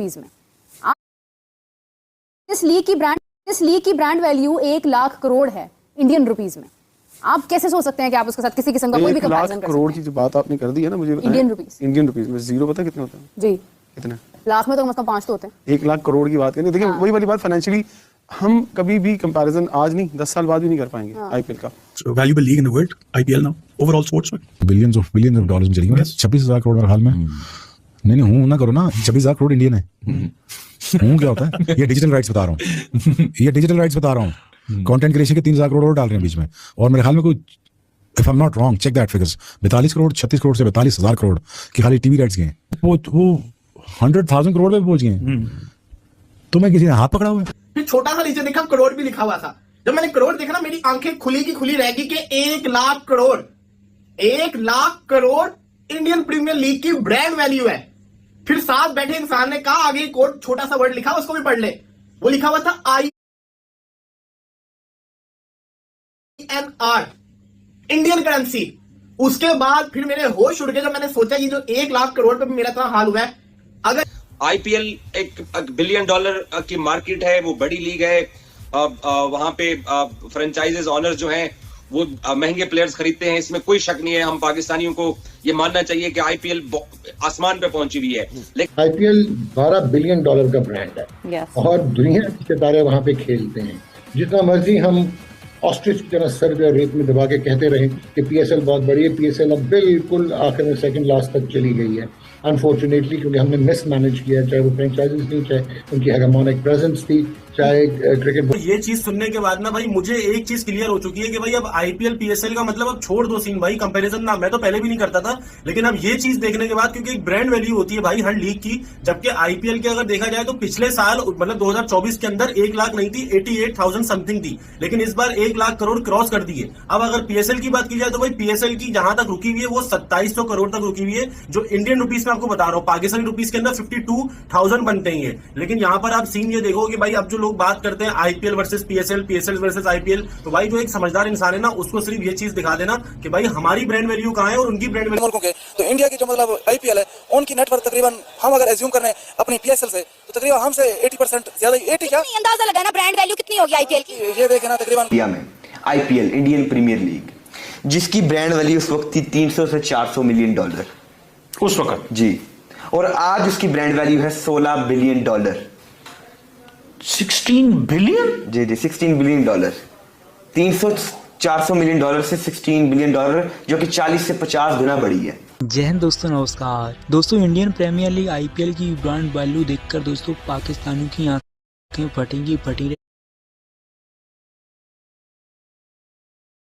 Rupees में। इस league की ब्रांड वैल्यू 1 लाख करोड़ है इंडियन रुपीज में। आप कैसे सोच सकते हैं कि आप उसके साथ किसी किस्म का कोई भी कंपैरिजन कर सकते हैं? 1 लाख करोड़ की जो बात आपने कर दी है ना, मुझे इंडियन रुपीज में जीरो पता कितने होते हैं? जी कितने? लाख में तो कम से कम 5 तो होते हैं। 1 लाख करोड़ की बात करें, देखिए वही वाली बात, फाइनेंशियली हम कभी भी कंपैरिजन आज नहीं 10 साल बाद भी नहीं कर पाएंगे आईपीएल का। Valuable league in the world IPL now overall sports में बिलियंस ऑफ डॉलर्स में चली गई। 26,000 करोड़ मेरे ख्याल में। नहीं हूँ ना करो ना, 26,000 करोड़ इंडियन है। हूँ क्या होता है? ये डिजिटल राइट्स बता रहा हूँ, ये डिजिटल राइट्स बता रहा हूँ। कंटेंट क्रिएशन के 3,000 करोड़ और डाल रहे हैं बीच में, और मेरे ख्याल में कोई, if I am not wrong, check that figures, 42 crore 36 crore से 42,000 करोड़ की खाली टीवी राइट्स गए। वो 100,000 करोड़ पे पहुंच गए। तो मैं किसी ने हाथ पकड़ा हुआ है? फिर छोटा सा नीचे देखा करोड़ भी लिखा हुआ था। जब मैंने करोड़ देखा ना, मेरी आंखें खुली की खुली रहेगी कि 1 lakh crore, 1 lakh crore Indian Premier League की ब्रांड वैल्यू है। फिर साथ बैठे इंसान ने कहा, आगे कोट छोटा सा वर्ड लिखा, उसको भी पढ़ ले। वो लिखा हुआ था INR, इंडियन करेंसी। उसके बाद फिर मेरे होश उड़ गए जब मैंने सोचा कि जो 1 लाख करोड़ पे मेरा इतना हाल हुआ है। अगर आईपीएल एक बिलियन डॉलर की मार्केट है, वो बड़ी लीग है, वहां पे फ्रेंचाइजेस ऑनर्स जो हैं वो महंगे प्लेयर्स खरीदते हैं, इसमें कोई शक नहीं है। हम पाकिस्तानियों को ये मानना चाहिए कि आईपीएल आसमान पे पहुंची हुई है। लेकिन आईपीएल $12 बिलियन का ब्रांड है। yes. और दुनिया के सितारे वहां पे खेलते हैं। जितना मर्जी हम ऑस्ट्रिच की तरह सर पे रेत में दबा के कहते रहे कि पीएसएल बहुत बड़ी है, पीएसएल अब बिल्कुल आखिर में सेकंड लास्ट तक चली गई है अनफॉर्चुनेटली, क्योंकि हमने मिसमैनेज किया, चाहे वो फ्रेंचाइजीज थी, चाहे उनकी हेगेमोनिक प्रेजेंस थी, चाहे क्रिकेट। ये चीज सुनने के बाद ना भाई मुझे एक चीज क्लियर हो चुकी है कि भाई अब आईपीएल पीएसएल का मतलब अब छोड़ दो सीन भाई, कंपैरिजन ना, मैं तो पहले भी नहीं करता था, लेकिन अब ये चीज देखने के बाद, क्योंकि एक ब्रांड वैल्यू होती है भाई हर लीग की, जबकि आईपीएल के अगर देखा जाए तो पिछले साल मतलब 2024 के अंदर 1 लाख नहीं थी, 88,000 समथिंग थी, लेकिन इस बार 1 लाख करोड़ क्रॉस कर दी है। अब अगर पीएसएल की बात की जाए तो भाई पीएसएल की जहां तक रुकी हुई है वो 2700 करोड़ तक रुकी हुई है, जो इंडियन रुपीज में आपको बता रहा हूँ, पाकिस्तानी रुपीज के अंदर 52,000 बनते हैं। लेकिन यहाँ पर आप सीन ये देखो कि भाई अब जो लोग बात करते हैं IPL versus PSL, PSL versus IPL, तो भाई जो एक समझदार इंसान है ना, उसको सिर्फ ये चीज दिखा देना कि भाई हमारी ब्रांड वैल्यू कहां है और उनकी ब्रांड वैल्यू। मुल्कों के तो इंडिया की जो मतलब आईपीएल है उनकी नेटवर्क तकरीबन हम अगर एज्यूम कर रहे हैं अपनी पीएसएल से तो तकरीबन हमसे 80% ज्यादा, 80 क्या अंदाजा लगाना ब्रांड वैल्यू कितनी होगी आईपीएल की? ये देखे ना तकरीबन इंडिया में आईपीएल इंडियन प्रीमियर लीग जिसकी ब्रांड वैल्यू उस वक्त थी 300 से 400 मिलियन डॉलर उस वक्त जी, और आज उसकी ब्रांड वैल्यू है $16 बिलियन। 16 बिलियन? जी 16 बिलियन डॉलर। 300-400 मिलियन डॉलर से 16 बिलियन डॉलर, जो कि 40 से 50 गुना बढ़ी है। जय हिंद दोस्तों, नमस्कार दोस्तों। इंडियन प्रीमियर लीग आईपीएल की ब्रांड वैल्यू देखकर दोस्तों पाकिस्तानियों की आंखें फटेंगी फटी।